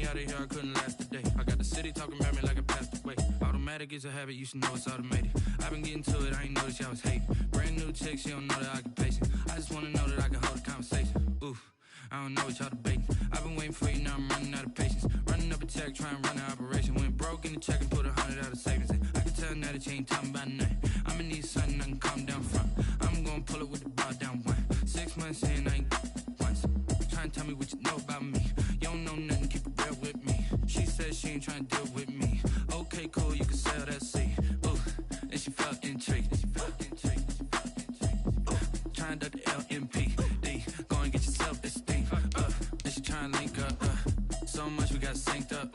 out of here, I couldn't last a day. I got the city talking about me like I passed away. Automatic is a habit, you should know it's automated. I've been getting to it, I ain't noticed y'all was hating. Brand new chick, she don't know that I can pace it. I just wanna know that I can hold a conversation. Oof, I don't know what y'all debating. I've been waiting for you, now I'm running out of patience. Running up a check, trying to run an operation. Went broke in the check and put 100 out of savings in. I can tell now that you ain't talking about nothing. I'ma need something I can calm down front. I'm gonna pull it with the bar down one. 6 months in, I ain't once. Trying to tell me what you know about me. You don't know nothing, keep it real with me. She said she ain't trying to deal with me. Okay, cool, you can sell that seed. Ooh, and she felt intrigued. Trying to duck the LMPD. Go and get yourself esteem. And she trying to link up. So much we got synced up.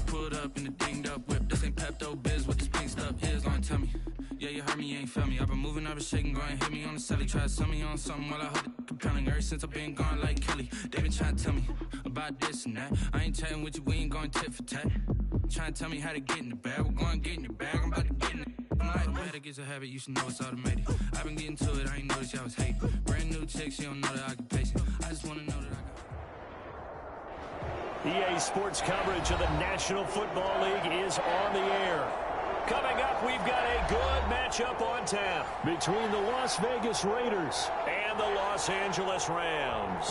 Pulled up in the dinged up whip. This ain't Pepto Biz, what this pink stuff is. Long tell me. Yeah, you heard me, you ain't felt me. I've been moving, I've been shaking, go and hit me on the celly. Try to sell me on something while I hold it compelling. Ever since I've been gone like Kelly, they been trying to tell me about this and that. I ain't chatting with you, we ain't going tit for tat. Trying to tell me how to get in the bag. We're going to get in the bag, I'm about to get in it. Automatic is a habit, you should know it's automated. I've been getting to it, I ain't noticed y'all was hating. Brand new chick, she don't know the occupation. I just want to know that I got... EA Sports coverage of the National Football League is on the air. Coming up, we've got a good matchup on tap between the Las Vegas Raiders and the Los Angeles Rams.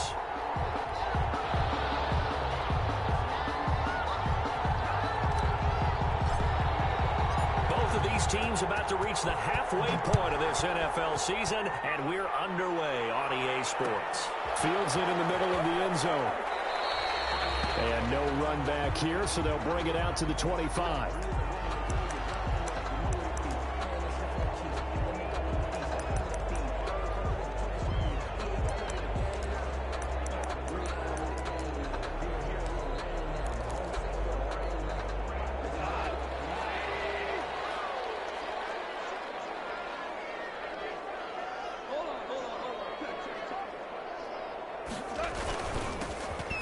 Both of these teams about to reach the halfway point of this NFL season, and we're underway on EA Sports. Fields it in the middle of the end zone. And no run back here, so they'll bring it out to the 25.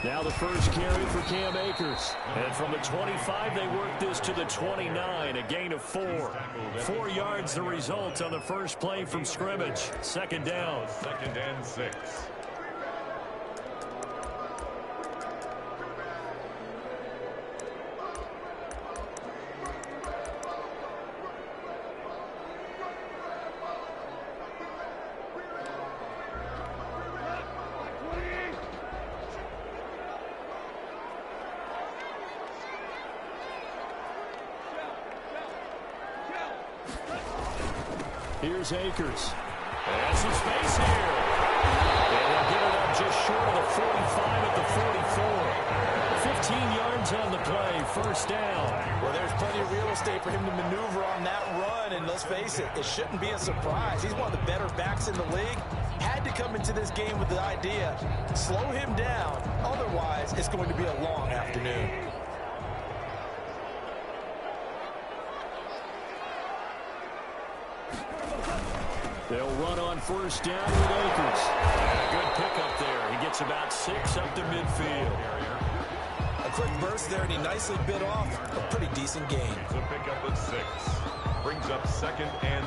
Now the first carry for Cam Akers. And from the 25, they work this to the 29, a gain of 4. 4 yards the result on the first play from scrimmage. Second down. 2nd and 6. Here's Akers. And some space here. And they'll give it up just short of the 45 at the 44. 15 yards on the play, first down. Well, there's plenty of real estate for him to maneuver on that run, and let's face it, it shouldn't be a surprise. He's one of the better backs in the league. Had to come into this game with the idea, slow him down, otherwise it's going to be a long afternoon. They'll run on first down with Akers. Good pickup there. He gets about 6 up to midfield. A quick burst there, and he nicely bit off a pretty decent gain. So pick up at 6. Brings up 2nd and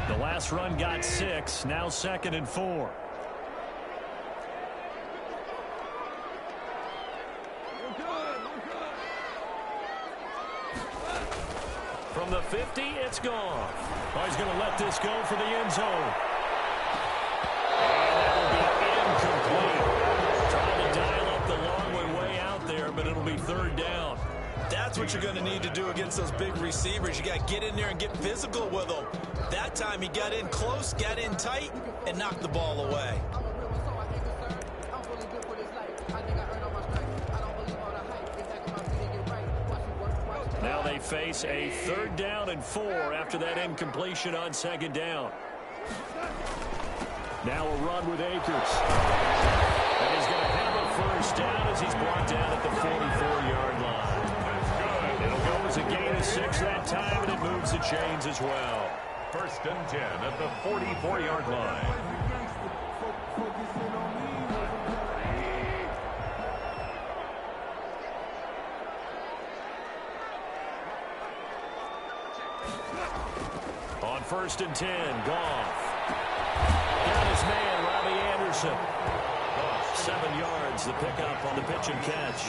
4. The last run got 6. Now 2nd and 4. From the 50, it's gone. Oh, he's going to let this go for the end zone. And that'll be incomplete. Trying to dial up the long way out there, but it'll be third down. That's what you're going to need to do against those big receivers. You got to get in there and get physical with them. That time he got in close, got in tight, and knocked the ball away. Now they face a 3rd down and 4 after that incompletion on 2nd down. Now a run with Akers. And he's going to have a first down as he's brought down at the 44-yard line. That's good. It'll go as a gain of 6 that time, and it moves the chains as well. 1st and 10 at the 44-yard line. On 1st and 10, Goff. Got his man, Robbie Anderson. 7 yards, the pickup on the pitch and catch.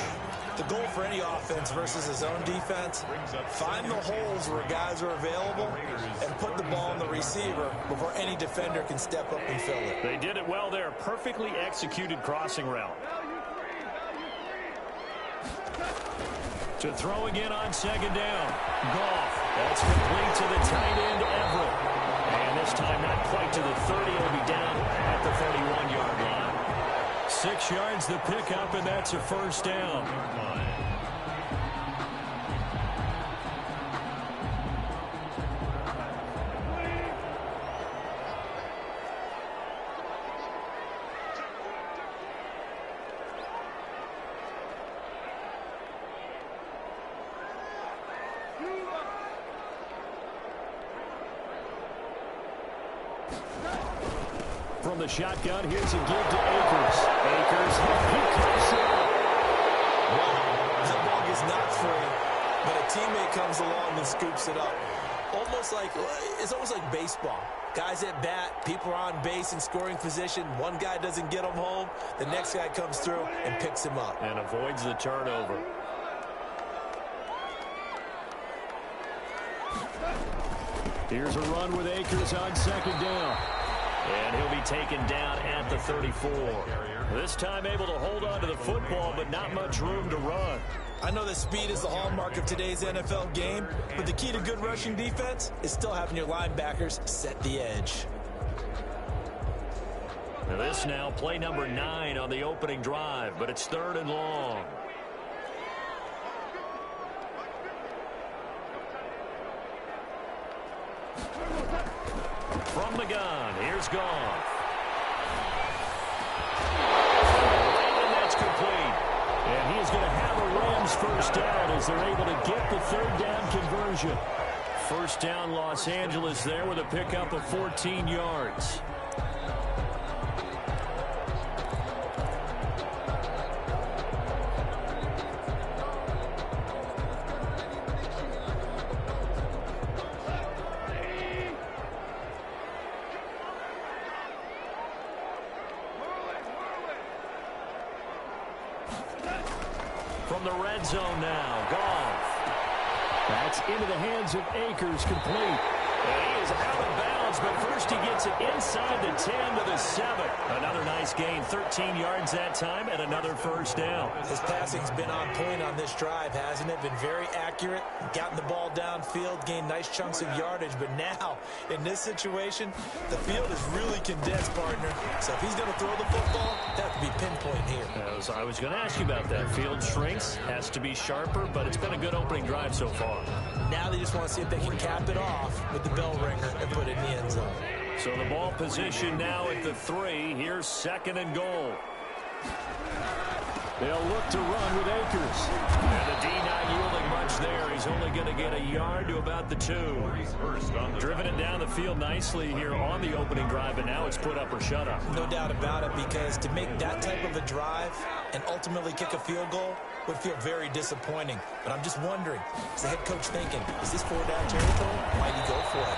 The goal for any offense versus a zone defense, find the holes where guys are available and put the ball on the receiver before any defender can step up and fill it. They did it well there. Perfectly executed crossing route. To throw again on second down. Goff. That's complete to the tight end, Everett. And this time not quite to the 30. It'll be down at the 31-yard line. 6 yards the pickup, and that's a first down. From the shotgun, here's a give to Akers. Akers, he cuts it. That ball gets knocked free, but a teammate comes along and scoops it up. It's almost like baseball. Guys at bat, people are on base in scoring position. One guy doesn't get him home. The next guy comes through and picks him up. And avoids the turnover. Here's a run with Akers on second down. And he'll be taken down at the 34. This time able to hold on to the football, but not much room to run. I know that speed is the hallmark of today's NFL game, but the key to good rushing defense is still having your linebackers set the edge. Now this now play number 9 on the opening drive, but it's 3rd and long. From the gun, here's Goff. And that's complete. And he is going to have a Rams first down as they're able to get the 3rd down conversion. First down Los Angeles there with a pickup of 14 yards. From the red zone now, Goff. That's into the hands of Akers, complete. And he is out of bounds, but first he gets it inside the 10 to the 7. Another nice gain, 13 yards that time, and another first down. His passing's been on point on this drive, hasn't it? Been very accurate, gotten the ball downfield, gained nice chunks of yardage, but now, in this situation, the field is really condensed, partner. So if he's going to throw the football, that have to be pinpoint here. I was going to ask you about that. Field shrinks, has to be sharper, but it's been a good opening drive so far. Now they just want to see if they can cap it off with the bell ringer and put it in the end zone. So the ball position now at the 3. Here's 2nd and goal. They'll look to run with Akers. And the D not yielding much there. He's only going to get a yard to about the 2. Driven it down the field nicely here on the opening drive, and now it's put up or shut up. No doubt about it, because to make that type of a drive and ultimately kick a field goal would feel very disappointing. But I'm just wondering, is the head coach thinking, is this 4-down territory? Might he go for it?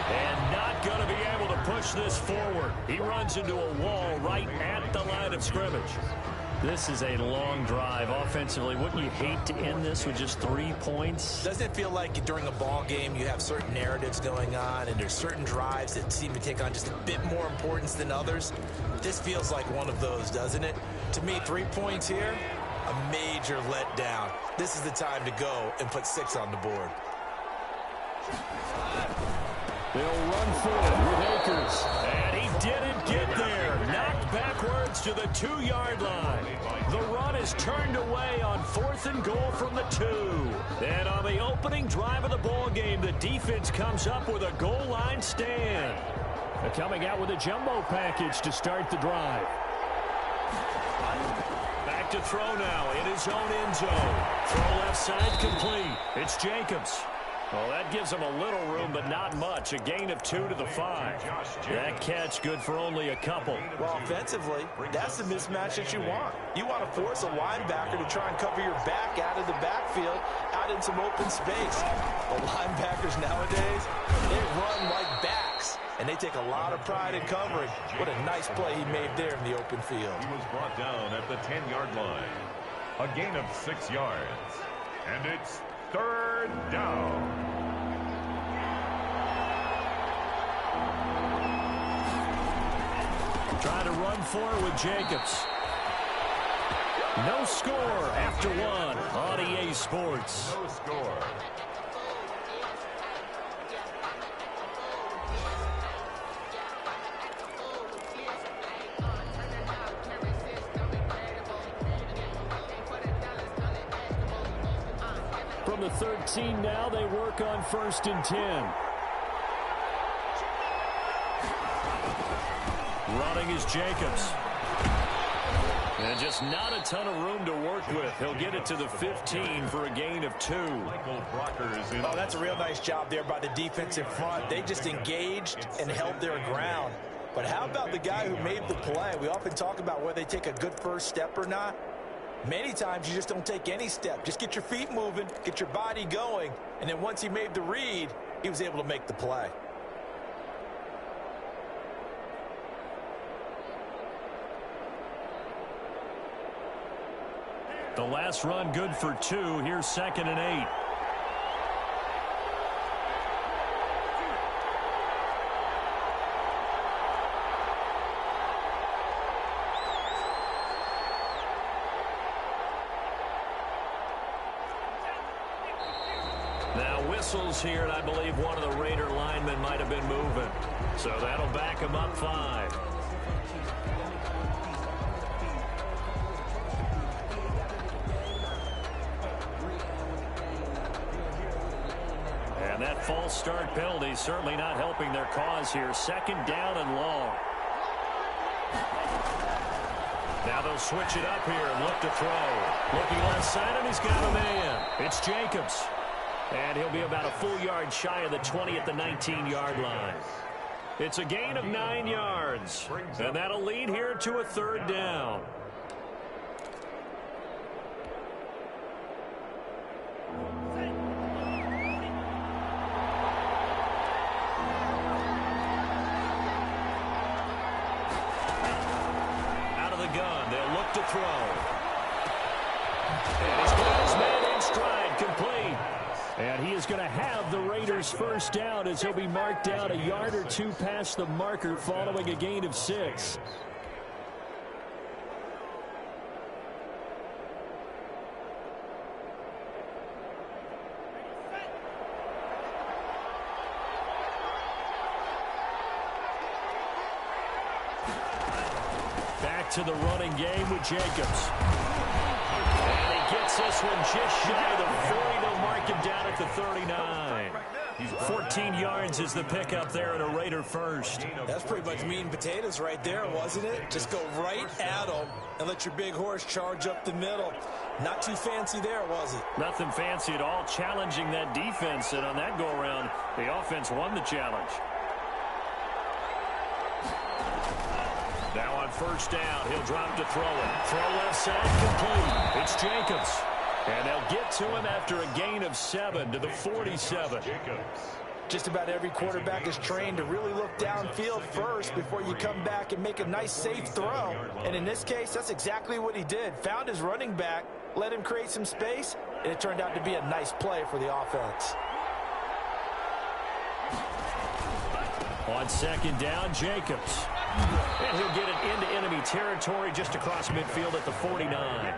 And not going to be able to push this forward. He runs into a wall right at the line of scrimmage. This is a long drive offensively. Wouldn't you hate to end this with just 3 points? Doesn't it feel like during a ball game you have certain narratives going on and there's certain drives that seem to take on just a bit more importance than others? This feels like one of those, doesn't it? To me, 3 points here, a major letdown. This is the time to go and put 6 on the board. They'll run forward with Akers. And he didn't get there. Knocked backwards to the 2-yard line. The run is turned away on 4th and goal from the 2. And on the opening drive of the ball game, the defense comes up with a goal line stand. They're coming out with a jumbo package to start the drive. Back to throw now in his own end zone. Throw left side complete. It's Jacobs. Well, that gives him a little room, but not much. A gain of 2 to the 5. That catch good for only a couple. Well, offensively, that's the mismatch that you want. You want to force a linebacker to try and cover your back out of the backfield, out in some open space. The linebackers nowadays, they run like backs. backs, and they take a lot of pride in covering. What a nice play he made there in the open field. He was brought down at the 10-yard line. A gain of 6 yards. And it's third down. Trying to run for it with Jacobs. No score after one on EA Sports. No score. From the 13 now, they work on 1st and 10. Running is Jacobs. And just not a ton of room to work with. He'll get it to the 15 for a gain of 2. Oh, that's a real nice job there by the defense in front. They just engaged and held their ground. But how about the guy who made the play? We often talk about whether they take a good first step or not. Many times you just don't take any step. Just get your feet moving, get your body going, and then once he made the read, he was able to make the play. The last run good for 2. Here's 2nd and 8. Now whistles here, and I believe one of the Raider linemen might have been moving. So that'll back him up 5. And that false start penalty certainly not helping their cause here. 2nd down and long. Now they'll switch it up here and look to throw. Looking left side, and he's got a man. It's Jacobs. And he'll be about a full yard shy of the 20 at the 19-yard line. It's a gain of 9 yards. And that'll lead here to a 3rd down. Out of the gun, they'll look to throw. And he's got his man in stride, complete. And he is going to have the Raiders' first down as he'll be marked down a yard or 2 past the marker following a gain of 6. Back to the running game with Jacobs. And he gets this one just shy of the 40. They'll mark him down at the 39. 14 yards is the pickup there and a Raider first. That's pretty much meat and potatoes right there, wasn't it? Just go right at them and let your big horse charge up the middle. Not too fancy there, was it? Nothing fancy at all, challenging that defense. And on that go-around, the offense won the challenge. Now on 1st down, he'll drop to throw it. Throw left side, complete. It's Jacobs. And they'll get to him after a gain of 7 to the 47. Just about every quarterback is trained to really look downfield first before you come back and make a nice, safe throw. And in this case, that's exactly what he did. Found his running back, let him create some space, and it turned out to be a nice play for the offense. On 2nd down, Jacobs. And he'll get it into enemy territory just across midfield at the 49.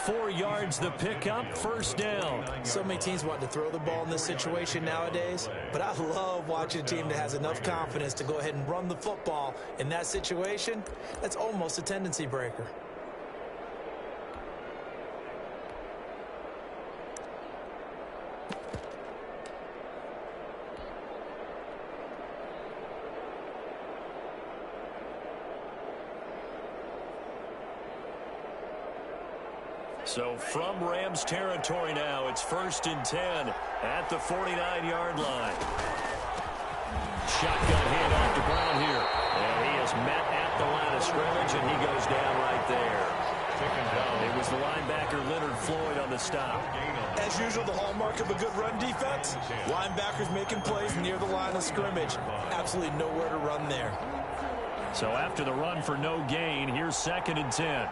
4 yards the pickup, 1st down. So many teams want to throw the ball in this situation nowadays, but I love watching a team that has enough confidence to go ahead and run the football. In that situation, that's almost a tendency breaker. So from Rams territory now, it's 1st and 10 at the 49-yard line. Shotgun hand off to Brown here. And he is met at the line of scrimmage, and he goes down right there. It was the linebacker Leonard Floyd on the stop. As usual, the hallmark of a good run defense, linebackers making plays near the line of scrimmage. Absolutely nowhere to run there. So after the run for no gain, here's 2nd and 10.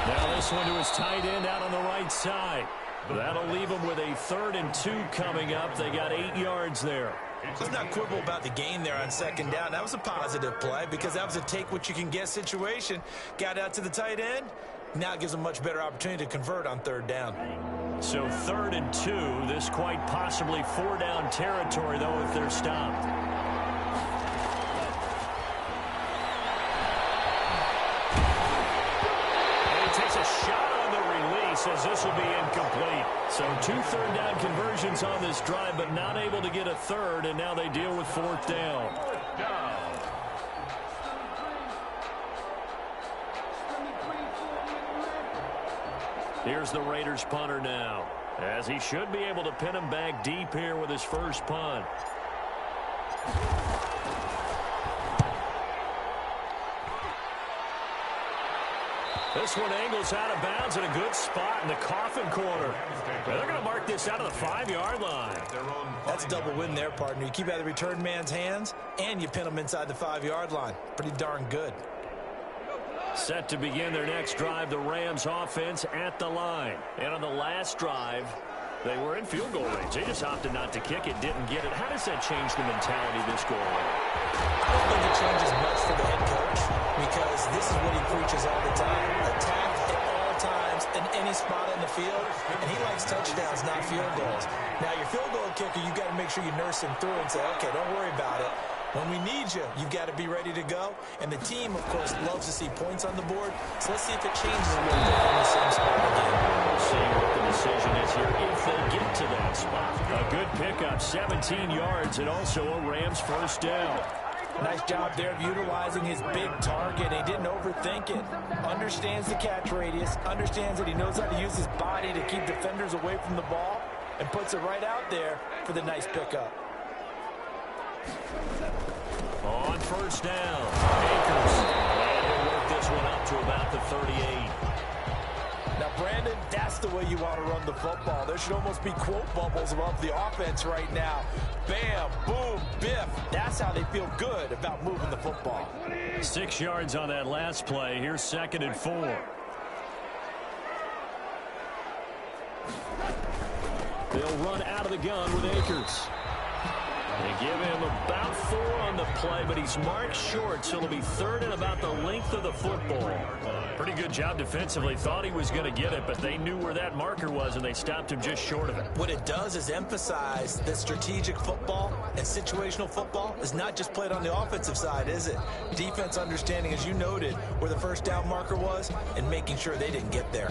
Now this one to his tight end out on the right side. That'll leave them with a 3rd and 2 coming up. They got 8 yards there. Let's not quibble about the gain there on 2nd down. That was a positive play because that was a take-what-you-can-get situation. Got out to the tight end. Now it gives them a much better opportunity to convert on 3rd down. So 3rd and 2. This quite possibly 4-down territory, though, if they're stopped. And he takes a shot on the release as this will be incomplete. So 2 3rd-down conversions on this drive, but not able to get a 3rd, and now they deal with 4th down. Here's the Raiders punter now, as he should be able to pin him back deep here with his first punt. This one angles out of bounds in a good spot in the coffin corner. They're going to mark this out of the 5-yard line. That's a double win there, partner. You keep out of the return man's hands, and you pin him inside the 5-yard line. Pretty darn good. Set to begin their next drive, the Rams offense at the line. And on the last drive, they were in field goal range. They just opted not to kick it, didn't get it. How does that change the mentality of this goal? I don't think it changes much for the head coach because this is what he preaches all the time. Attack at all times in any spot on the field, and he likes touchdowns, not field goals. Now, your field goal kicker, you got to make sure you nurse him through and say, okay, don't worry about it. When we need you, you've got to be ready to go. And the team, of course, loves to see points on the board. So let's see if it changes a little bit from the same spot again. We'll see what the decision is here if they get to that spot. A good pickup, 17 yards, and also a Rams first down. Nice job there of utilizing his big target. He didn't overthink it. Understands the catch radius. Understands that he knows how to use his body to keep defenders away from the ball. And puts it right out there for the nice pickup. On first down, Akers. And he'll work this one up to about the 38. Now, Brandon, that's the way you want to run the football. There should almost be quote bubbles above the offense right now. Bam, boom, biff. That's how they feel good about moving the football. 6 yards on that last play. Here's 2nd and 4. They'll run out of the gun with Akers. They give him about 4 on the play, but he's marked short, so it'll be 3rd and about the length of the football. Pretty good job defensively. Thought he was going to get it, but they knew where that marker was, and they stopped him just short of it. What it does is emphasize that strategic football and situational football is not just played on the offensive side, is it? Defense understanding, as you noted, where the first down marker was and making sure they didn't get there.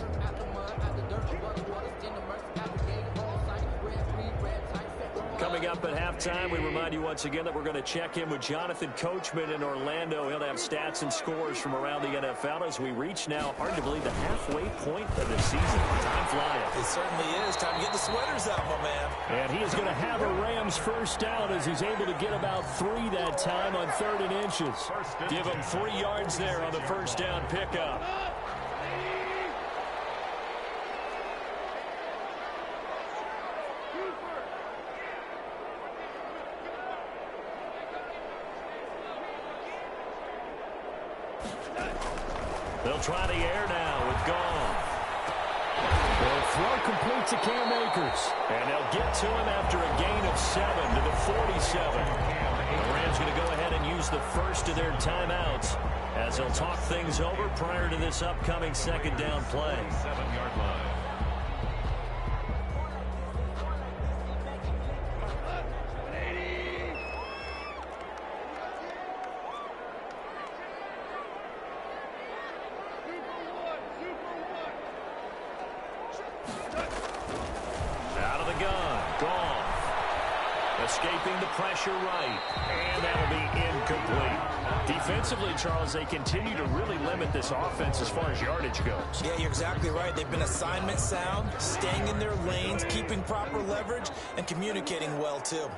Coming up at halftime, we remind you once again that we're going to check in with Jonathan Coachman in Orlando. He'll have stats and scores from around the NFL as we reach now, hard to believe, the halfway point of the season. Time flying. It certainly is. Time to get the sweaters out, my man. And he is going to have a Rams first down as he's able to get about 3 that time on 3rd and inches. Give him 3 yards there on the first down pickup. They'll try the air now with Goff. They'll throw complete to Cam Akers. And they'll get to him after a gain of 7 to the 47. The Rams going to go ahead and use the first of their timeouts as they'll talk things over prior to this upcoming 2nd down play. 7-yard line. Escaping the pressure right, and that'll be incomplete. Defensively, Charles, they continue to really limit this offense as far as yardage goes. Yeah, you're exactly right. They've been assignment sound, staying in their lanes, keeping proper leverage, and communicating well, too.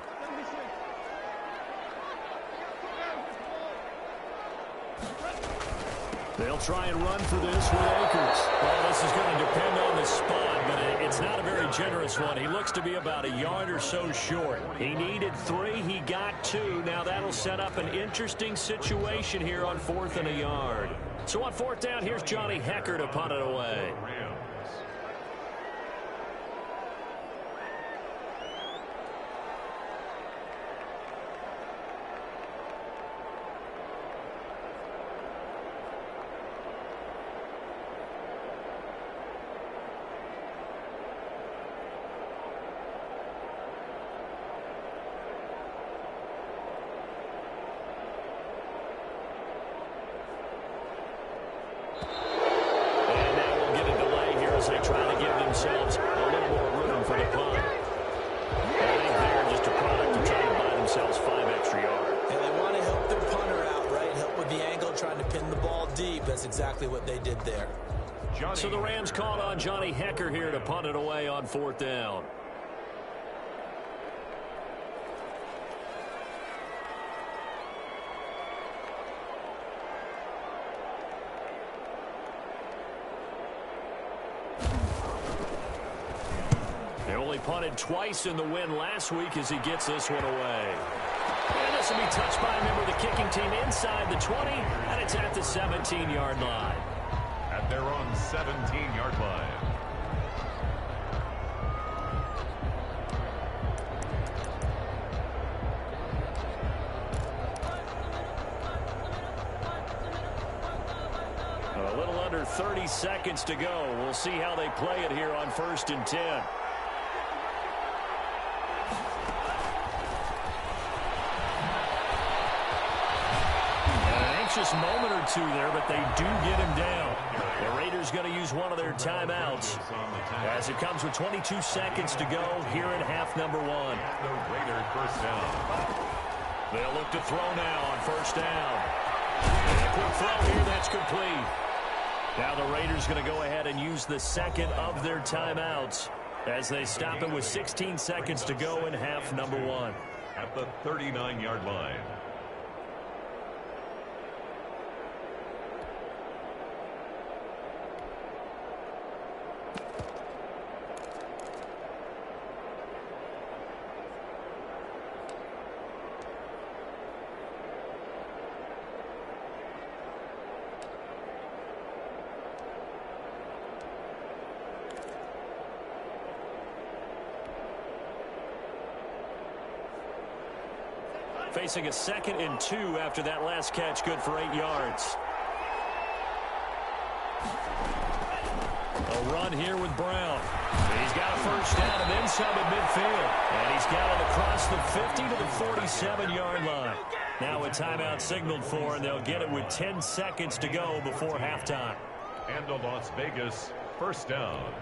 They'll try and run for this with Akers. Well, this is going to depend on the spot, but it's not a very generous one. He looks to be about a yard or so short. He needed 3. He got 2. Now that'll set up an interesting situation here on 4th and a yard. So on 4th down, here's Johnny Hecker to punt it away. They try to give themselves a little more room for the punt. I think they're just a product of trying to buy themselves 5 extra yards. Yeah, they want to help their punter out, right? Help with the angle, trying to pin the ball deep. That's exactly what they did there. So the Rams called on Johnny Hecker here to punt it away on 4th down. They only punted twice in the win last week as he gets this one away. And this will be touched by a member of the kicking team inside the 20, and it's at the 17-yard line. At their own 17-yard line. A little under 30 seconds to go. We'll see how they play it here on 1st and 10. Moment or two there, but they do get him down. The Raiders going to use one of their timeouts as it comes with 22 seconds to go here in half number 1. The Raiders first down. They'll look to throw now on 1st down. And a quick throw here, that's complete. Now the Raiders going to go ahead and use the second of their timeouts as they stop it with 16 seconds to go in half number 1. At the 39-yard line. Facing a 2nd and 2 after that last catch, good for 8 yards. A run here with Brown. He's got a 1st down and then some at midfield. And he's got it across the 50 to the 47-yard line. Now a timeout signaled for, and they'll get it with 10 seconds to go before halftime. And a Las Vegas first down.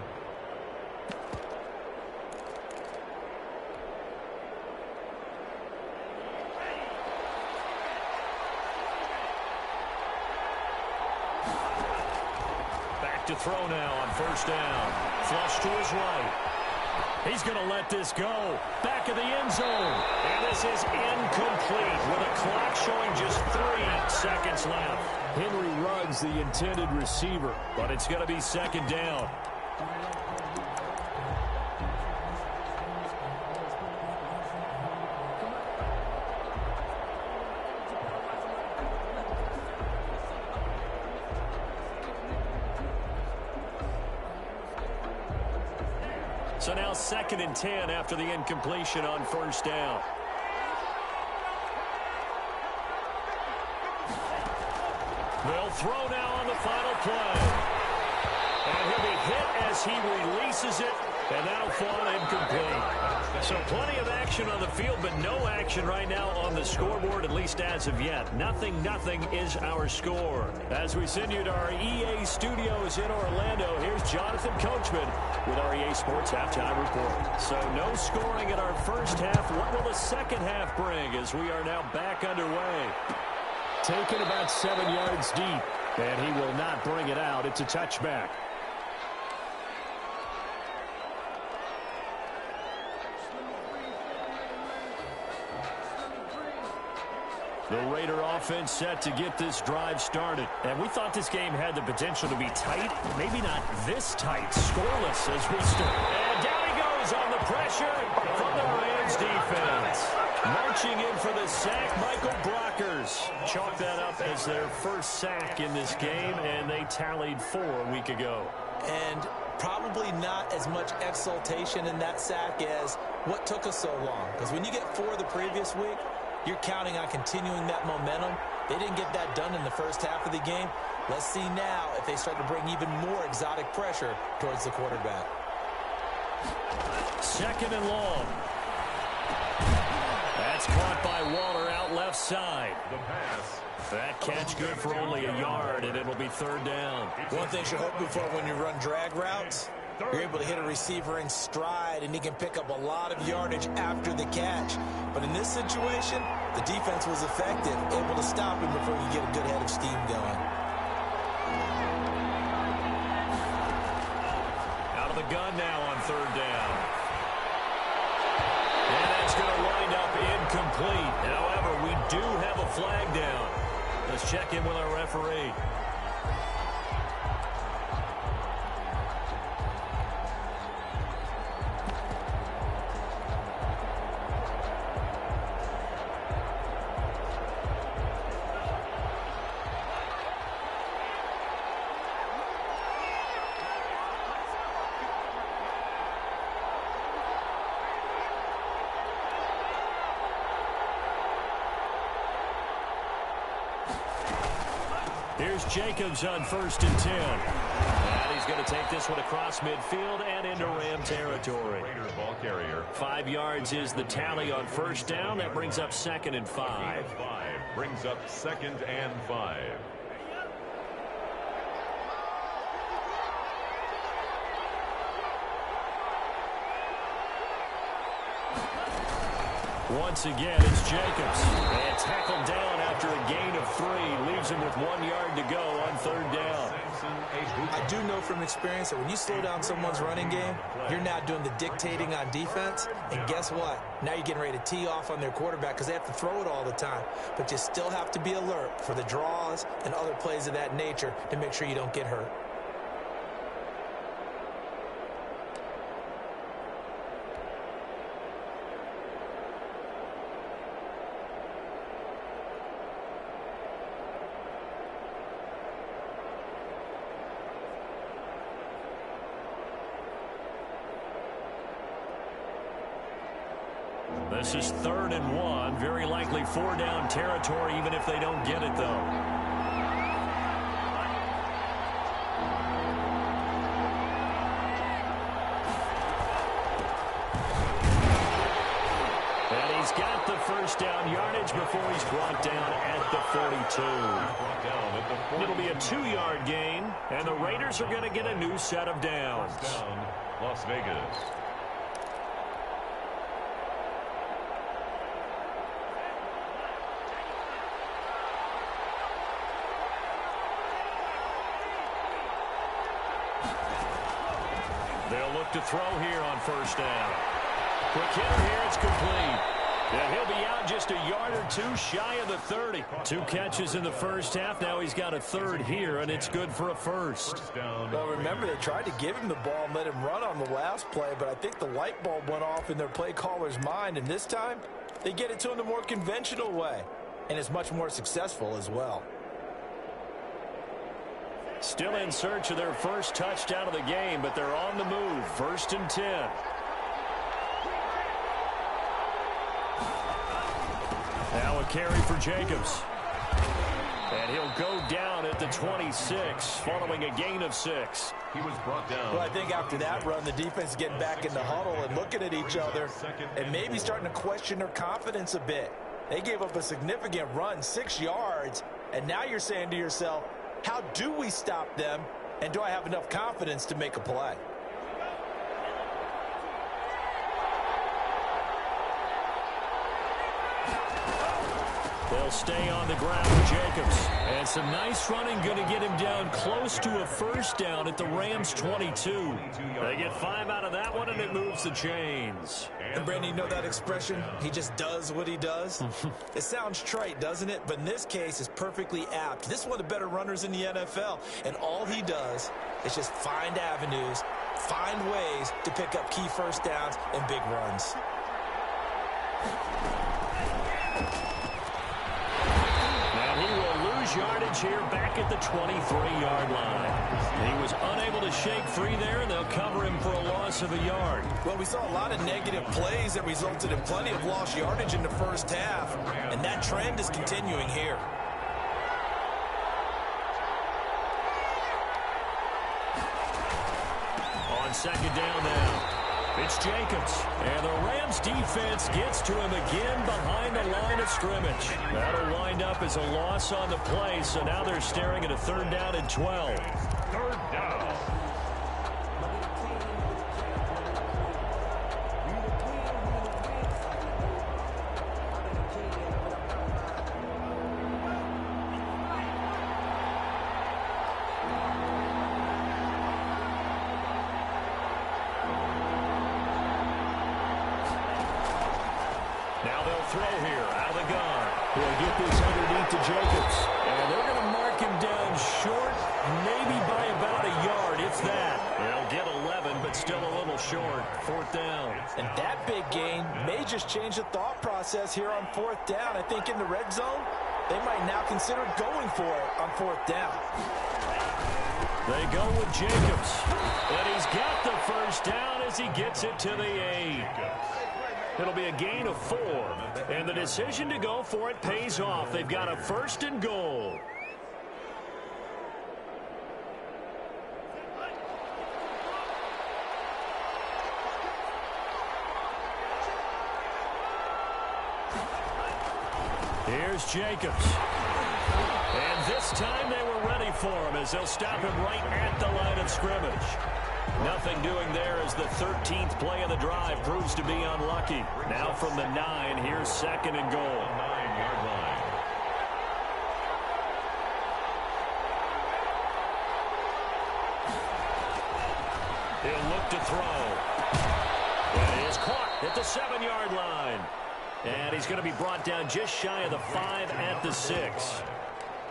To throw now on 1st down. Flush to his right. He's going to let this go. Back of the end zone. And this is incomplete with a clock showing just 3 seconds left. Henry Ruggs, the intended receiver, but it's going to be 2nd down. So now 2nd and 10 after the incompletion on 1st down. They'll throw now on the final play. And he'll be hit as he releases it, and that'll fall incomplete. So plenty of action on the field, but no action right now on the scoreboard, at least as of yet. 0-0 is our score. As we send you to our EA studios in Orlando, here's Jonathan Coachman with our EA Sports Halftime Report. So no scoring in our first half. What will the second half bring as we are now back underway? Taken about 7 yards deep, and he will not bring it out. It's a touchback. The Raider offense set to get this drive started. And we thought this game had the potential to be tight. Maybe not this tight. Scoreless as we start. And down he goes on the pressure from the Rams defense. Marching in for the sack, Michael Brockers. Chalk that up as their first sack in this game, and they tallied 4 a week ago. And probably not as much exultation in that sack as what took us so long. Because when you get 4 the previous week, you're counting on continuing that momentum. They didn't get that done in the first half of the game. Let's see now if they start to bring even more exotic pressure towards the quarterback. Second and long. That's caught by Waller out left side. The pass. That catch good for only a yard, and it'll be third down. One thing you're hoping for when you run drag routes, you're able to hit a receiver in stride, and he can pick up a lot of yardage after the catch. But in this situation, the defense was effective, able to stop him before he get a good head of steam going. Out of the gun now on third down. And that's going to wind up incomplete. However, we do have a flag down. Let's check in with our referee. Here's Jacobs on 1st and 10. And he's going to take this one across midfield and into Ram territory. Raiders ball carrier. 5 yards is the tally on first down. That brings up 2nd and 5. 5 brings up 2nd and 5. Once again, it's Jacobs. And tackled down after a gain of 3. Leaves him with 1 yard to go on third down. I do know from experience that when you slow down someone's running game, you're now doing the dictating on defense. And guess what? Now you're getting ready to tee off on their quarterback because they have to throw it all the time. But you still have to be alert for the draws and other plays of that nature to make sure you don't get hurt. This is 3rd and 1. Very likely 4 down territory, even if they don't get it, though. And he's got the first down yardage before he's brought down at the 42. It'll be a 2-yard gain, and the Raiders are going to get a new set of downs. Down, Las Vegas. They'll look to throw here on first down. Quick hitter here, it's complete. And he'll be out just a yard or 2 shy of the 30. 2 catches in the first half. Now he's got a 3rd here, and it's good for a first. Well, remember, they tried to give him the ball and let him run on the last play, but I think the light bulb went off in their play caller's mind, and this time they get it to him the more conventional way, and it's much more successful as well. Still in search of their first touchdown of the game, but they're on the move. 1st and 10. Now a carry for Jacobs. And he'll go down at the 26, following a gain of 6. He was brought down. Well, I think after that run, the defense is getting back in the huddle and looking at each other and maybe starting to question their confidence a bit. They gave up a significant run, 6 yards, and now you're saying to yourself, how do we stop them, and do I have enough confidence to make a play? They'll stay on the ground with Jacobs. And some nice running going to get him down close to a first down at the Rams' 22. They get 5 out of that one, and it moves the chains. And Brandon, you know that expression? He just does what he does? It sounds trite, doesn't it? But in this case, it's perfectly apt. This is one of the better runners in the NFL. And all he does is just find avenues, find ways to pick up key first downs and big runs. Yardage here back at the 23-yard line. He was unable to shake free there, and they'll cover him for a loss of a yard. Well, we saw a lot of negative plays that resulted in plenty of lost yardage in the first half, and that trend is continuing here. On second down now. It's Jacobs, and the Rams defense gets to him again behind the line of scrimmage. That'll wind up as a loss on the play, so now they're staring at a 3rd down and 12. 3rd down. Throw here out of the gun. He'll get this underneath to Jacobs. And they're going to mark him down short, maybe by about a yard, if that. They'll get 11, but still a little short. 4th down. And that big gain may just change the thought process here on 4th down. I think in the red zone, they might now consider going for it on 4th down. They go with Jacobs. And he's got the first down as he gets it to the 8. It'll be a gain of 4, and the decision to go for it pays off. They've got a 1st and goal. Here's Jacobs. And this time they were ready for him as they'll stop him right at the line of scrimmage. Nothing doing there as the 13th play of the drive proves to be unlucky. Now from the 9, here's 2nd and goal. 9-yard line. He'll look to throw. And he is caught at the 7-yard line. And he's going to be brought down just shy of the 5 at the 6.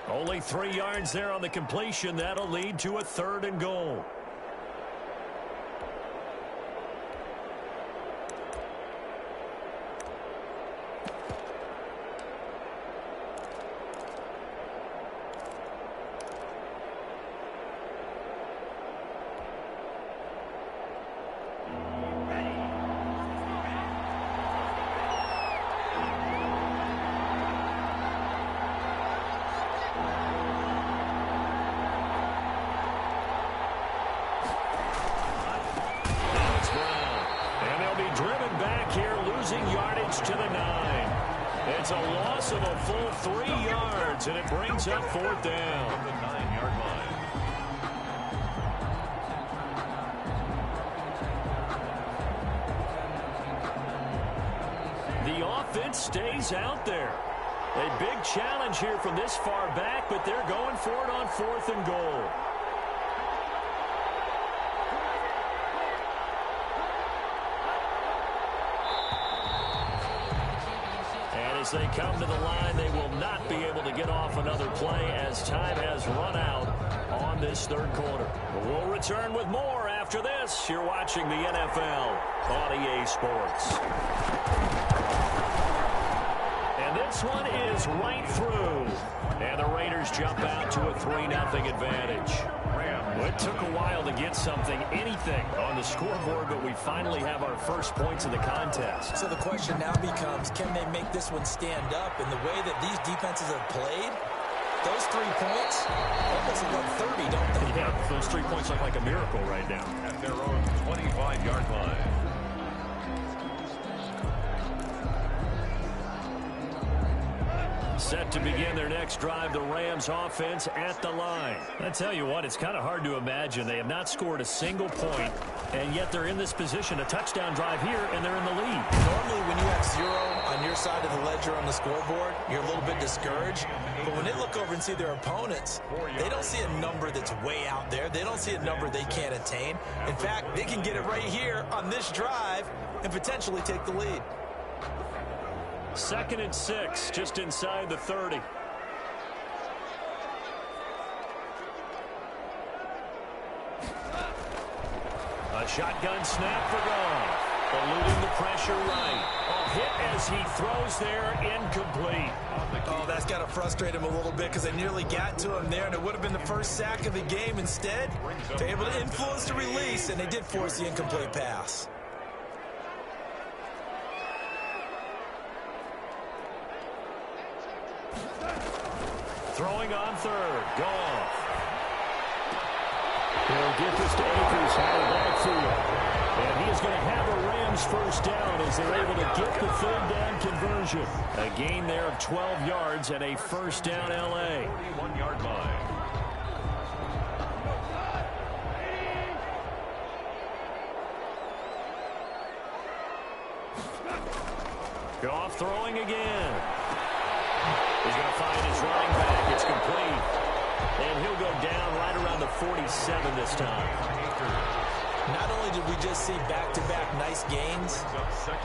Only 3 yards there on the completion. That'll lead to a 3rd and goal. To the 9. It's a loss of a full 3 yards, and it brings up 4th down. From the 9-yard line. The offense stays out there. A big challenge here from this far back, but they're going for it on 4th and goal. As they come to the line, they will not be able to get off another play as time has run out on this 3rd quarter. We'll return with more after this. You're watching the NFL on EA Sports. And this one is right through. And the Raiders jump out to a 3-0 advantage. Well, it took a while to get something, anything, on the scoreboard, but we finally have our first points of the contest. So the question now becomes, can they make this one stand up? And the way that these defenses have played, those 3 points almost look like 30, don't they? Yeah, those 3 points look like a miracle right now. At their own 25-yard line. Set to begin their next drive, the Rams offense at the line. I tell you what, it's kind of hard to imagine. They have not scored a single point, and yet they're in this position, a touchdown drive here, and they're in the lead. Normally when you have 0 on your side of the ledger on the scoreboard, you're a little bit discouraged. But when they look over and see their opponents, they don't see a number that's way out there. They don't see a number they can't attain. In fact, they can get it right here on this drive and potentially take the lead. 2nd and 6, just inside the 30. A shotgun snap for Goff. Eluding the pressure right. A hit as he throws there, incomplete. Oh, that's got to frustrate him a little bit because they nearly got to him there, and it would have been the first sack of the game. Instead, they're able to influence the release, and they did force the incomplete pass. Throwing on 3rd. Goff. He'll get this to Akers out of the backfield. And he is going to have a Rams first down as they're able to get the 3rd down conversion. A gain there of 12 yards and a first down L.A. 41-yard line. Goff throwing again. He's going to find his running back. It's complete. And he'll go down right around the 47 this time. Not only did we just see back-to-back nice gains,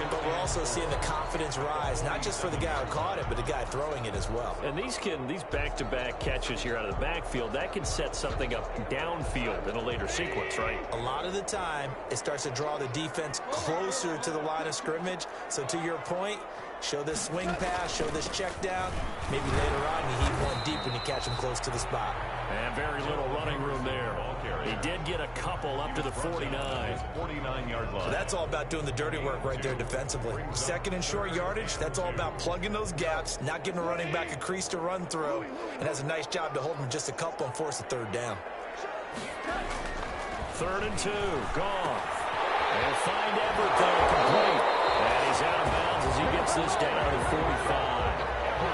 but we're also seeing the confidence rise, not just for the guy who caught it, but the guy throwing it as well. And these back-to-back catches here out of the backfield, that can set something up downfield in a later sequence, right? A lot of the time, it starts to draw the defense closer to the line of scrimmage. So to your point, show this swing pass, show this check down. Maybe later on you heave one deep when you catch him close to the spot. And very little running room there. He did get a couple up to the 49. 49-yard line. So that's all about doing the dirty work right there defensively. 2nd and short yardage, that's all about plugging those gaps, not giving a running back a crease to run through, and has a nice job to hold him just a couple and force a 3rd down. 3rd and 2, Goff. They'll find everything complete. And he's out of bounds as he gets this down to 45.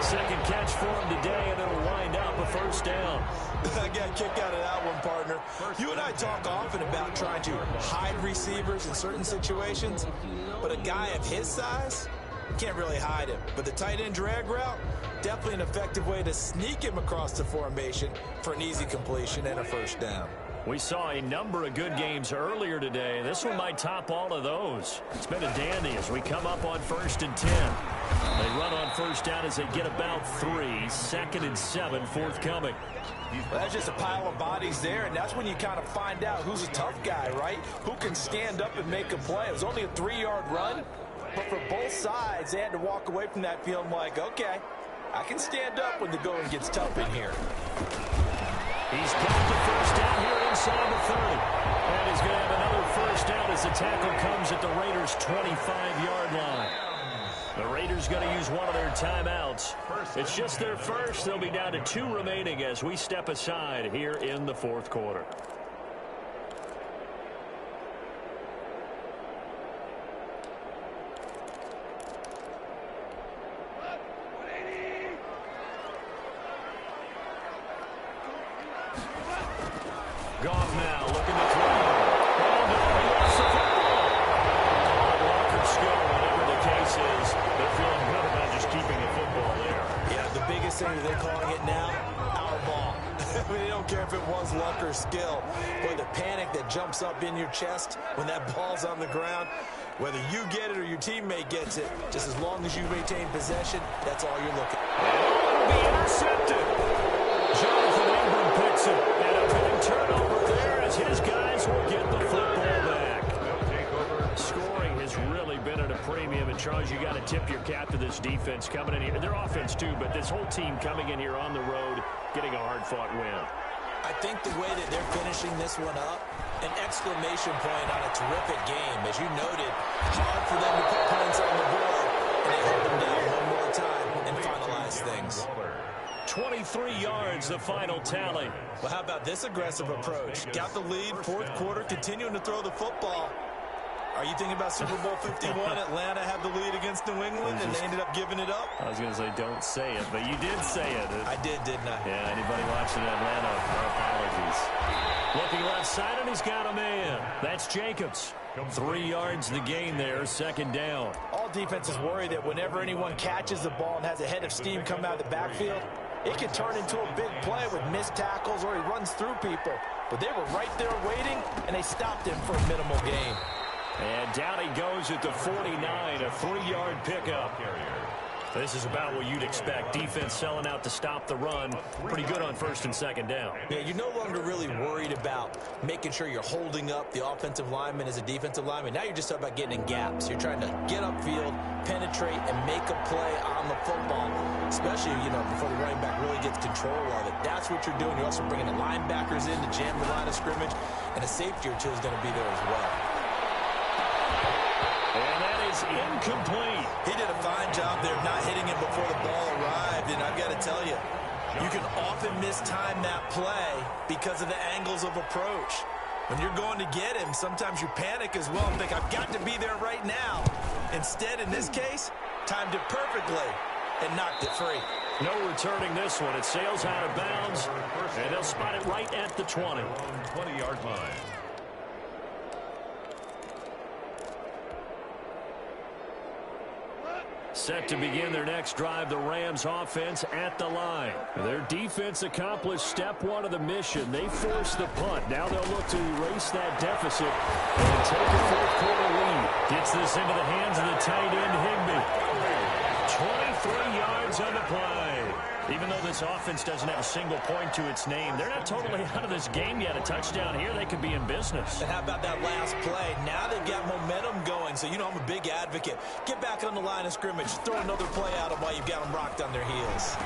2nd catch for him today, and it'll wind up a first down. I got a kick out of that one, partner. You and I talk often about trying to hide receivers in certain situations, but a guy of his size, you can't really hide him. But the tight end drag route, definitely an effective way to sneak him across the formation for an easy completion and a first down. We saw a number of good games earlier today. This one might top all of those. It's been a dandy as we come up on 1st and 10. They run on first down as they get about 3. 2nd and 7, forthcoming. Well, that's just a pile of bodies there, and that's when you kind of find out who's a tough guy, right? Who can stand up and make a play. It was only a 3-yard run, but for both sides, they had to walk away from that feeling like, okay, I can stand up when the going gets tough in here. He's got the first down here inside the 30. And he's going to have another first down as the tackle comes at the Raiders' 25-yard line. The Raiders going to use one of their timeouts. It's just their first. They'll be down to 2 remaining as we step aside here in the 4th quarter. Goff now looking to throw. Oh, no, he lost the football. Walker's skill, whatever the case is, they're feeling good about just keeping the football there. Yeah, the biggest thing that they're calling it now, our ball. I mean, they don't care if it was luck or skill. Boy, the panic that jumps up in your chest when that ball's on the ground, whether you get it or your teammate gets it, just as long as you maintain possession, that's all you're looking at. It'll be intercepted. Jonathan Ingram picks it. And a big turnover there as his guys will get the football back. Scoring has really been at a premium. And, Charles, you got to tip your cap to this defense coming in here. Their offense, too, but this whole team coming in here on the road, getting a hard-fought win. I think the way that they're finishing this one up, an exclamation point on a terrific game. As you noted, hard for them to put points on the board, and they hold them down one more time and finalize things. 23 yards, the final tally. Well, how about this aggressive approach? Got the lead, 4th quarter, continuing to throw the football. Are you thinking about Super Bowl 51? Atlanta had the lead against New England, and they ended up giving it up? I was going to say, don't say it, but you did say it. I did, didn't I? Yeah, anybody watching Atlanta, our apologies. Looking left side, and he's got a man. That's Jacobs. 3 yards the gain there, second down. All defenses worry that whenever anyone catches the ball and has a head of steam come out of the backfield, it can turn into a big play with missed tackles or he runs through people. But they were right there waiting, and they stopped him for a minimal gain. And down he goes at the 49, a 3-yard pickup. This is about what you'd expect. Defense selling out to stop the run. Pretty good on first and second down. Yeah, you're no longer really worried about making sure you're holding up the offensive lineman as a defensive lineman. Now you're just about getting in gaps. You're trying to get upfield, penetrate, and make a play on the football, especially, before the running back really gets control of it. That's what you're doing. You're also bringing the linebackers in to jam the line of scrimmage, and a safety or two is going to be there as well. And that is incomplete. He did a fine job there not hitting him before the ball arrived, and I've got to tell you, you can often mistime that play because of the angles of approach. When you're going to get him, sometimes you panic as well and think, I've got to be there right now. Instead, in this case, timed it perfectly and knocked it free. No returning this one. It sails out of bounds, and they'll spot it right at the 20. 20-yard line. Set to begin their next drive, the Rams offense at the line. Their defense accomplished step one of the mission. They forced the punt. Now they'll look to erase that deficit and take a fourth-quarter lead. Gets this into the hands of the tight end, Higbee. 23 yards on the play. Even though this offense doesn't have a single point to its name, they're not totally out of this game yet. A touchdown here, they could be in business. And how about that last play? Now they've got momentum going, so I'm a big advocate. Get back on the line of scrimmage. Throw another play at them while you've got them rocked on their heels.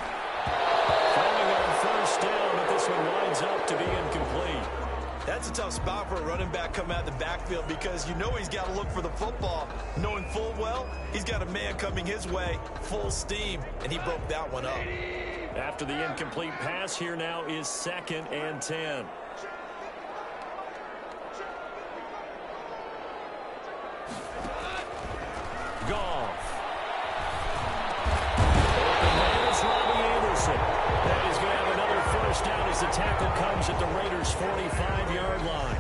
Throwing on first down, but this one winds up to be incomplete. That's a tough spot for a running back coming out of the backfield because he's got to look for the football, knowing full well he's got a man coming his way full steam, and he broke that one up. After the incomplete pass, here now is 2nd and 10. Goff. Open man is Robbie Anderson. That is going to have another first down as the tackle comes at the Raiders' 45-yard line.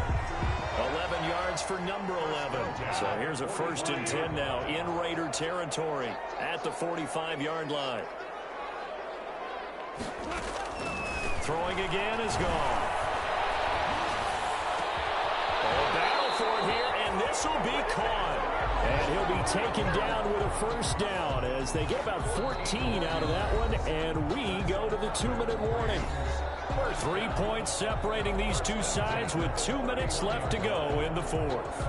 11 yards for number 11. So here's a 1st and 10 now in Raider territory at the 45-yard line. Throwing again is gone. Battle for it here, and this will be caught. And he'll be taken down with a first down as they get about 14 out of that one, and we go to the 2-minute warning. 3 points separating these two sides with 2 minutes left to go in the fourth.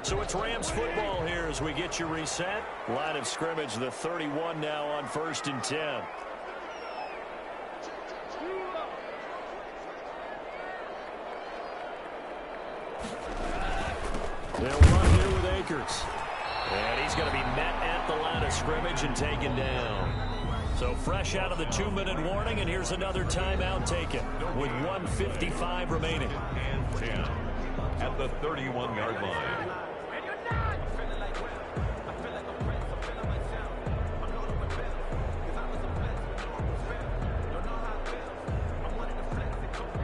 So it's Rams football here as we get you reset. Line of scrimmage, the 31 now on 1st and 10. They'll run here with Akers. And he's going to be met at the line of scrimmage and taken down. So fresh out of the 2-minute warning, and here's another timeout taken with 1:55 remaining. And 10 at the 31-yard line.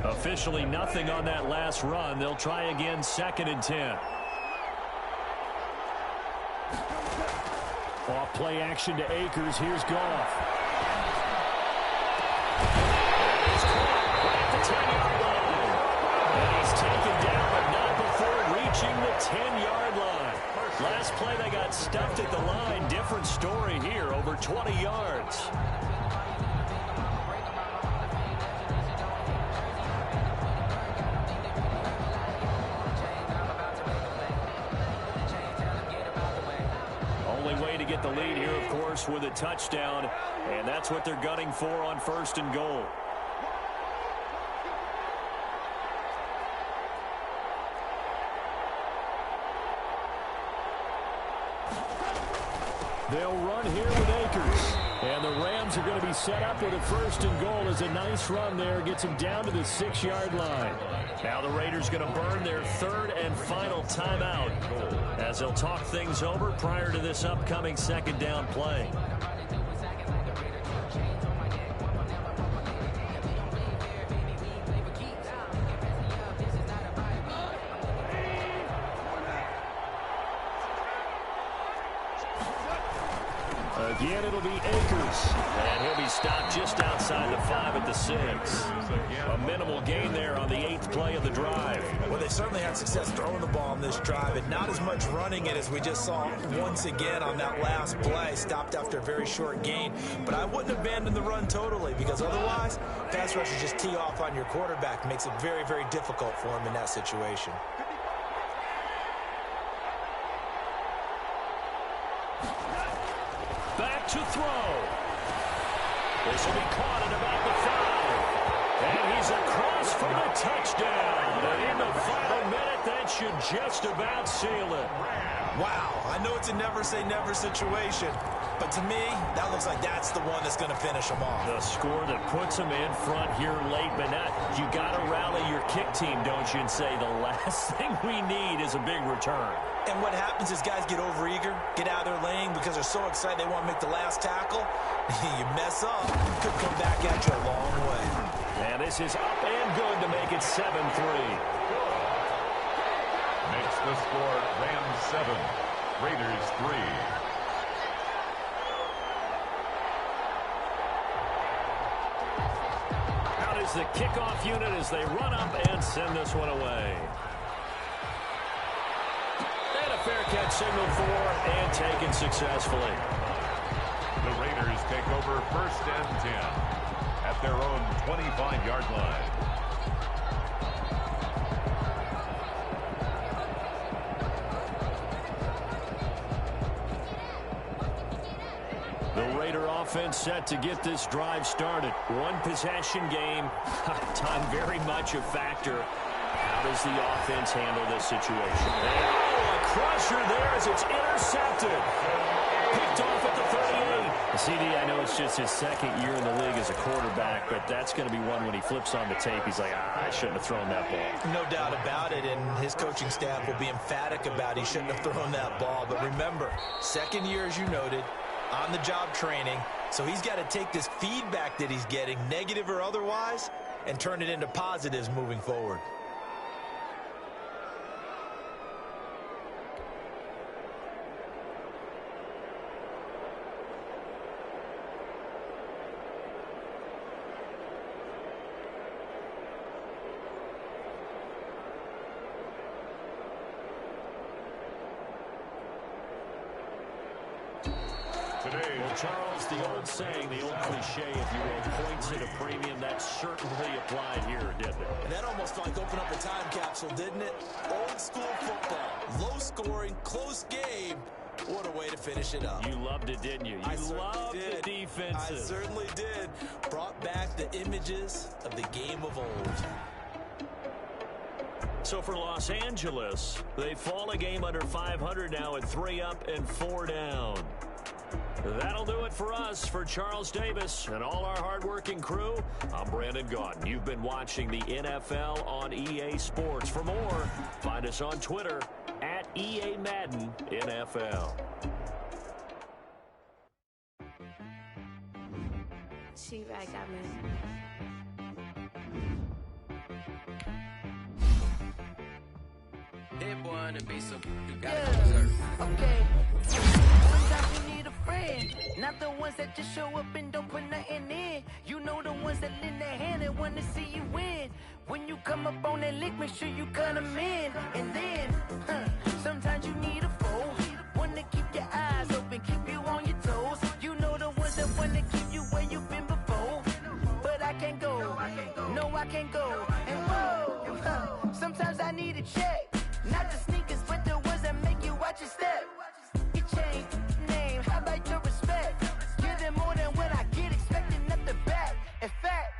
Officially nothing on that last run. They'll try again, 2nd and 10. Off play action to Akers. Here's Goff. He's caught right at the 10-yard line. And he's taken down, but not before reaching the 10-yard line. Last play, they got stuffed at the line. Different story here, over 20 yards. Get the lead here, of course, with a touchdown, and that's what they're gunning for on 1st and goal. They'll run here with Akers, and the Rams are going to be set up with a 1st and goal as a nice run there gets them down to the 6-yard line. Now the Raiders going to burn their 3rd and final timeout as they'll talk things over prior to this upcoming 2nd down play. Again, it'll be Akers. And he'll be stopped just outside the 5 at the 6. A minimal gain there on the 8th play of the drive. Well, they certainly had success throwing the ball on this drive, and not as much running it as we just saw once again on that last play. Stopped after a very short gain. But I wouldn't abandon the run totally, because otherwise, pass rushers just tee off on your quarterback. Makes it very, very difficult for him in that situation. Back to throw. This will be caught at about the 5. And he's across for the touchdown. And in the final minute, that should just about seal it. Wow, I know it's a never-say-never situation, but to me, that looks like that's the one that's going to finish them off. The score that puts them in front here late, but not, you got to rally your kick team, don't you, and say the last thing we need is a big return. And what happens is guys get overeager, get out of their lane because they're so excited they want to make the last tackle. You mess up, could come back at you a long way. And this is up and good to make it 7-3. Makes the score Rams 7, Raiders 3. Out is the kickoff unit as they run up and send this one away. And a fair catch signaled for and taken successfully. The Raiders take over 1st and 10 at their own 25-yard line. The Raider offense set to get this drive started. One possession game. Time very much a factor. How does the offense handle this situation? Oh, a crusher there as it's intercepted. Picked off at the 38. CD, I know it's just his 2nd year in the league as a quarterback, but that's going to be one when he flips on the tape. He's like, I shouldn't have thrown that ball. No doubt about it, and his coaching staff will be emphatic about he shouldn't have thrown that ball. But remember, 2nd year, as you noted, on-the-job training, so he's got to take this feedback that he's getting, negative or otherwise, and turn it into positives moving forward. Well, Charles, the old saying, the old cliche, if you will, points at a premium, that certainly applied here, didn't it? And that almost like opened up a time capsule, didn't it? Old school football, low scoring, close game. What a way to finish it up. You loved it, didn't you? You loved the defenses. I certainly did. Brought back the images of the game of old. So for Los Angeles, they fall a game under 500 now at 3 up and 4 down. That'll do it for us. For Charles Davis and all our hardworking crew, I'm Brandon Gaudin. You've been watching the NFL on EA Sports. For more, find us on Twitter at EA Madden NFL. She right got me. Hit boy on the beat, so you gotta go berserk. Okay. Sometimes you need a friend, not the ones that just show up and don't put nothing in. You know the ones that lend their hand and want to see you win. When you come up on that lick, make sure you cut them in. And then, sometimes you need a foe, one to keep your eyes open, keep you on your toes. You know the ones that want to keep you where you've been before. But I can't go, no I can't go. And whoa, sometimes I need a check. Not the sneakers, but the ones that make you watch your step. You change name, how about your respect? Give them more than what I get, expecting nothing back. In fact,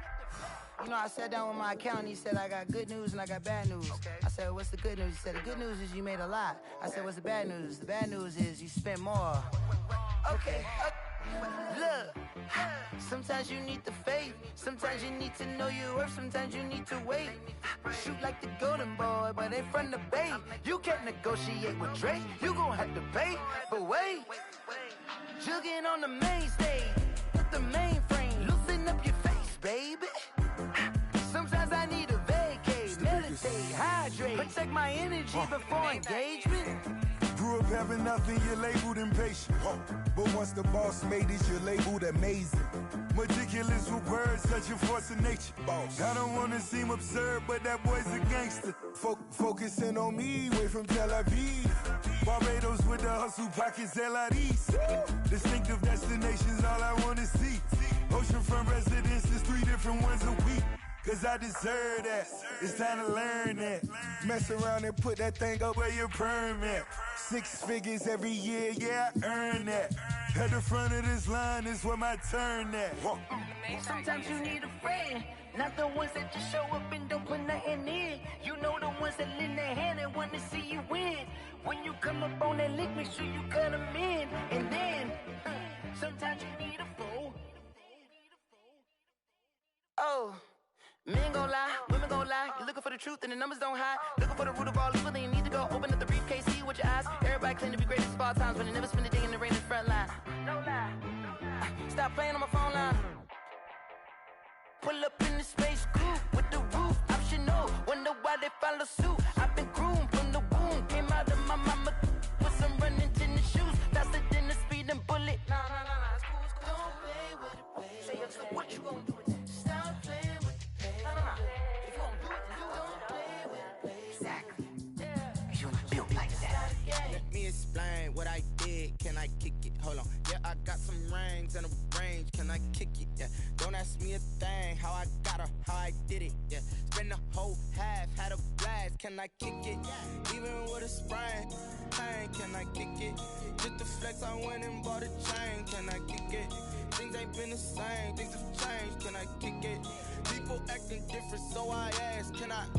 you know, I sat down with my accountant. He said, I got good news and I got bad news. I said, what's the good news? He said, the good news is you made a lot. I said, what's the bad news? The bad news is you spent more. Okay. Look, sometimes you need the faith. Sometimes you need to know your worth. Sometimes you need to wait. Shoot like the golden boy, but they from the bay. You can't negotiate with Drake. You gon' have to pay. But wait, jugging on the main stage with the mainframe. Loosen up your face, baby. Sometimes I need a vacate, meditate, hydrate, protect my energy before engagement. grew up having nothing, you're labeled impatient. But once the boss made it, you're labeled amazing. Meticulous with words, such a force of nature. I don't want to seem absurd, but that boy's a gangster. Focusing on me, way from Tel Aviv. Barbados with the hustle, pockets LIDs. Distinctive destinations, all I want to see. Oceanfront residences, 3 different ones a week. Cause I deserve that, it's time to learn that. Mess around and put that thing up where your permit. 6 figures every year, yeah, I earn that. At the front of this line is where my turn at. Sometimes you need a friend, not the ones that just show up and don't put nothing in. You know the ones that lend their hand and want to see you win. When you come up on that lick, make sure you cut them in. And then, sometimes you need a fool. Oh. Men gon' lie, women gon' lie. You're looking for the truth and the numbers don't hide. Looking for the root of all evil, then you need to go open up the briefcase, see with your eyes. Everybody claim to be greatest of all times, but they never spend a day in the rain in the front line. No lie. Stop playing on my phone line. Pull up in the space coupe with the roof optional. Wonder why they follow suit. I've been groomed from the womb. Came out of my mama with some running tennis shoes. Faster than the speeding bullet. Nah, it's cool, it's cool. Don't play with it, baby. Say so what you gon' do with it? Stop playing with it. If you don't do it, then don't play with it, baby. Exactly. You built like that. Let me explain what I did. Can I kick it? Hold on. Yeah, I got some rings and a range. Can I kick it? Yeah. Don't ask me a thing. How I got her, how I did it. Yeah. Spend the whole half, had a blast. Can I kick it? Even with a sprain. Pain, can I kick it? Just the flex, I went and bought a chain. Can I kick it? Things ain't been the same. Things have changed. Can I kick it? People acting different, so I ask, can I